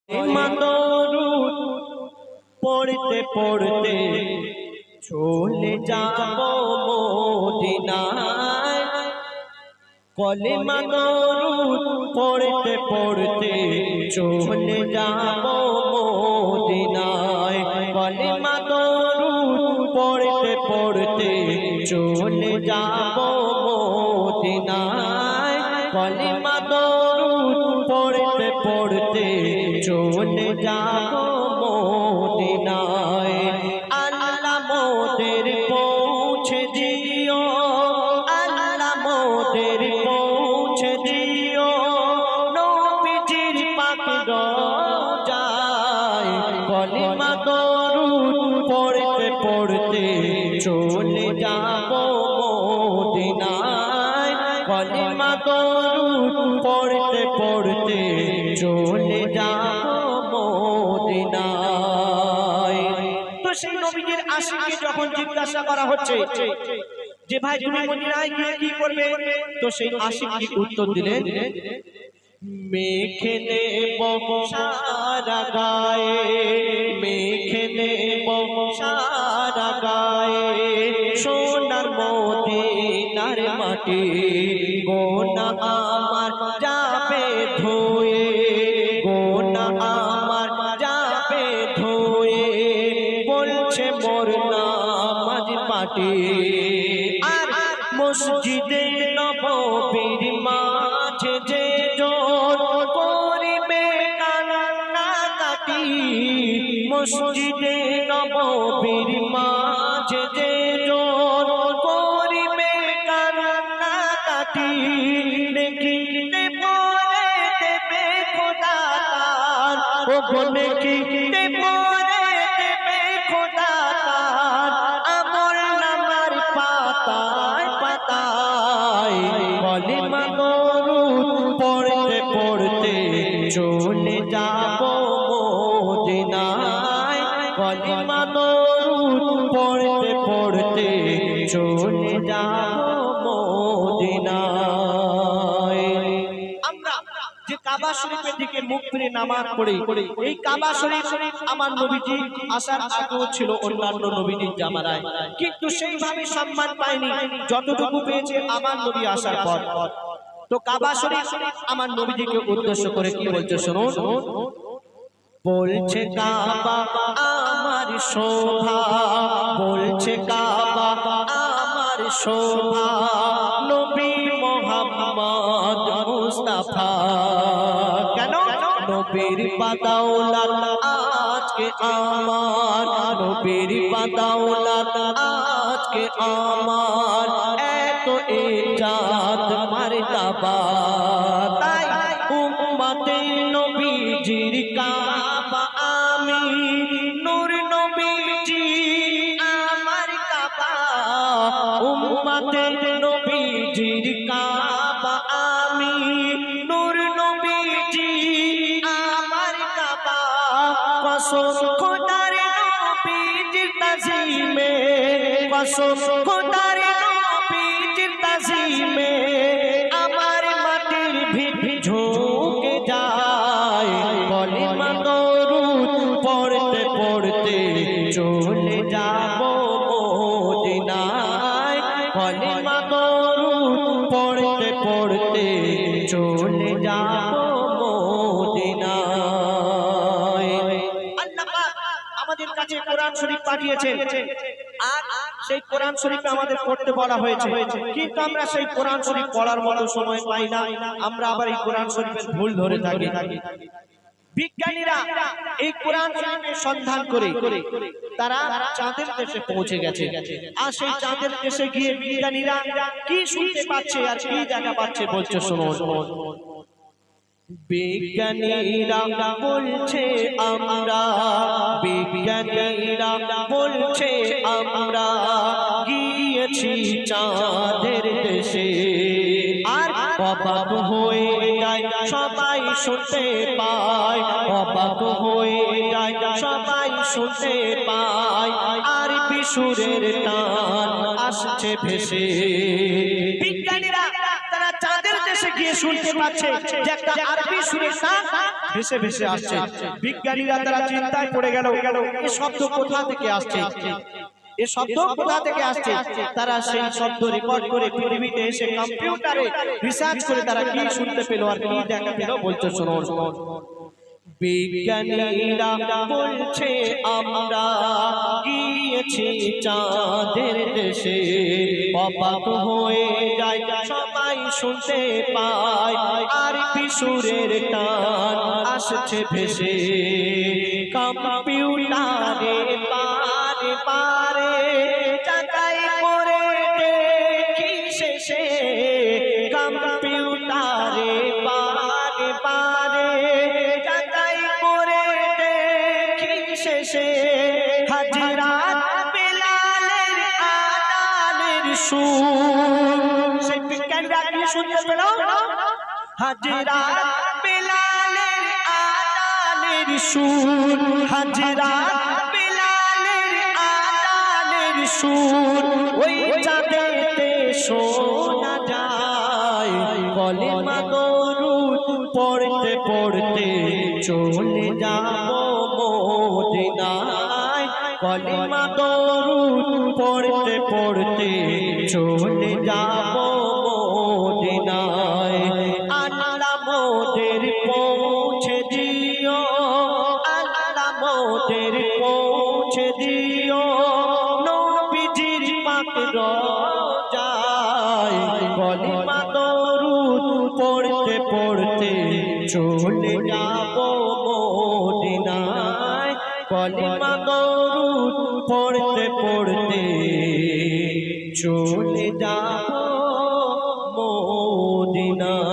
কলিমা দরুদ পড়তে পড়তে চলে যাব মদিনায়। কলিমা দরুদ পড়তে পড়তে চলে যাব মদিনায়। কলিমা দরুদ পড়তে পড়তে চলে যাব মদিনায়। কলিমা দরুদ পড়তে পড়তে চলে যাব মদিনায়। আল্লাহ মোদের পৌঁছে দিও, আল্লাহ মোদের পৌঁছে দিও নবীজির পাক রওজায়। কলিমা দরুদ পড়তে পড়তে চলে যাব মদিনায়। কলিমা দরুদ পড়তে পড়তে চলে যাব মদিনায়। তো সেই নবীজির আশিককে যখন জিজ্ঞাসা করা হচ্ছে যে ভাই তুমি মদিনায় গিয়ে কি করবে, তো সেই আশিক কি উত্তর দিলেন, মেখে নেব সারা গায়ে, মেখে নেব সারা গায়ে সোনার মদিনার মাটি। গোনা আমার যাবে ধুয়ে, গোনা আমার যাবে ধুয়ে বলছে মোর নামাজ পাটি। আর মসজিদে নববীর মাঝে যে জোর করিবে কান্নাকাটি, মসজিদে নববীর মাঝে যে জোর করিবে কান্নাকাটি। নেকিতে পরে দেবে খোদা তার, ও গো নেকিতে পরে দেবে খোদা তার আমল নামার পাতায় পাতায়। কলিমা দরুদ পড়তে পড়তে চলে যাব মদিনায়। কলিমা দরুদ পড়তে পড়তে চলে যাব মদিনায়। আমরা যে কাবা শরীফের দিকে মুখ ফিরে নামাজ পড়ি, এই কাবা শরীফ আমার নবীজি আসার আগেও ছিল অন্যান্য নবীজির জামানায়, কিন্তু সেইভাবে সম্মান পায়নি যতটুকু পেয়েছে আমার নবী আসার পর। তো কাবা শরীফ আমার নবীজিকে উদ্দেশ্য করে কি বলছে শুনুন, বলছে কাবা আমার শোভা, বলছে কাবা আমার শোভা নবী মুহাম্মদ মুস্তাফা। কেন? নবীর বাদাওলাত আজকে আমার, নবীর বাদাওলাত আজকে আমার এত ইজ্জত মারতাবা। তাই উম্মতে নবীজির কাবা আমি, নূর নবীজি আমার কাবা। উম্মতে নবীজির কাবা আমি, নূর নবীজি আমার কাবা। কসম খোদার নবীজির তাজিমে, কসম খোদার নবীজির তাজিমে আমার মাটির ভিত ঝুঁকে যায়। কলিমা দরুদ পড়তে পড়তে চলে যাব মদিনায়। কলিমা দরুদ পড়তে পড়তে চলে যাব মদিনায়। আল্লাহ পাক আমাদের কাছে কোরআন শরীফ পাঠিয়েছেন, আর সেই কোরআন শরীফে আমাদের পড়তে বলা হয়েছে, কিন্তু আমরা সেই কোরআন শরীফ পড়ার মতো সময় পাই না। আমরা আবার এই কোরআন শরীফের ভুল ধরে থাকি। বিজ্ঞানীরা এই কোরআন শরীফের সন্ধান করে তারা চাঁদের দেশে পৌঁছে গেছে, আর সেই চাঁদের দেশে গিয়ে বিজ্ঞানীরা কি শুনতে পাচ্ছে আর কি দেখা পাচ্ছে বলছে শুনুন। বিজ্ঞানীরা বলছে আমরা, বিজ্ঞানীরা বলছে আমরা গিয়েছি চাঁদের দেশে। আর অবাক হয়ে যায় সবাই শুনতে পায়, অবাক হয়ে যায় সবাই শুনতে পায়, আর বিশুরের টান আসছে ভেসে। বিজ্ঞানীরা তারা চাঁদের দেশে গিয়ে শুনতে পাচ্ছে যে একটা আরবি সুরের নাম ভেসে ভেসে আসছে। বিজ্ঞানীরা তারা চিন্তায় পড়ে গেল, এই শব্দ কোথা থেকে আসছে, এই শব্দ কোথা থেকে আসছে। তারা সেই শব্দ রেকর্ড করে পৃথিবীতে এসে কম্পিউটারে রিসার্চ করে তারা কি শুনতে পেল আর কি দেখা পেল বলছে শোনো। বিজ্ঞানীরা বলছে আমরা গিয়েছি চাঁদের দেশে, অবাক হয়ে যায় সবাই শুনতে পায় আরবি সুরের টান আসছে ভেসে। কম্পিউটারে পারে পারে যাচাই করে দেখি শেষে, কম্পিউটারে পারে পারে যাচাই করে দেখি শেষে, হাজরাত বেলালের আযানের সুর। সেই বিজ্ঞানীরা কি শুনতে পেল? হাজরাত বেলালের আযানের সুর, হাজরাত বেলালের আযানের সুর। ওই চাঁদেতে শোনা যায় কলেমা দরুদ পড়তে পড়তে চলে যাব মদিনায়, কলেমা দরুদ পড়তে পড়তে চলে যাব মদিনায়। আল্লাহ মোদের পৌঁছে দিও, আল্লাহ মোদের পৌঁছে দিও নবীজির পাক রওজায়, কলেমা দরুদ পড়তে পড়তে চলে যাব মদিনায়, কলেমা দরুদ পড়তে পড়তে চলে যাব মদিনায়।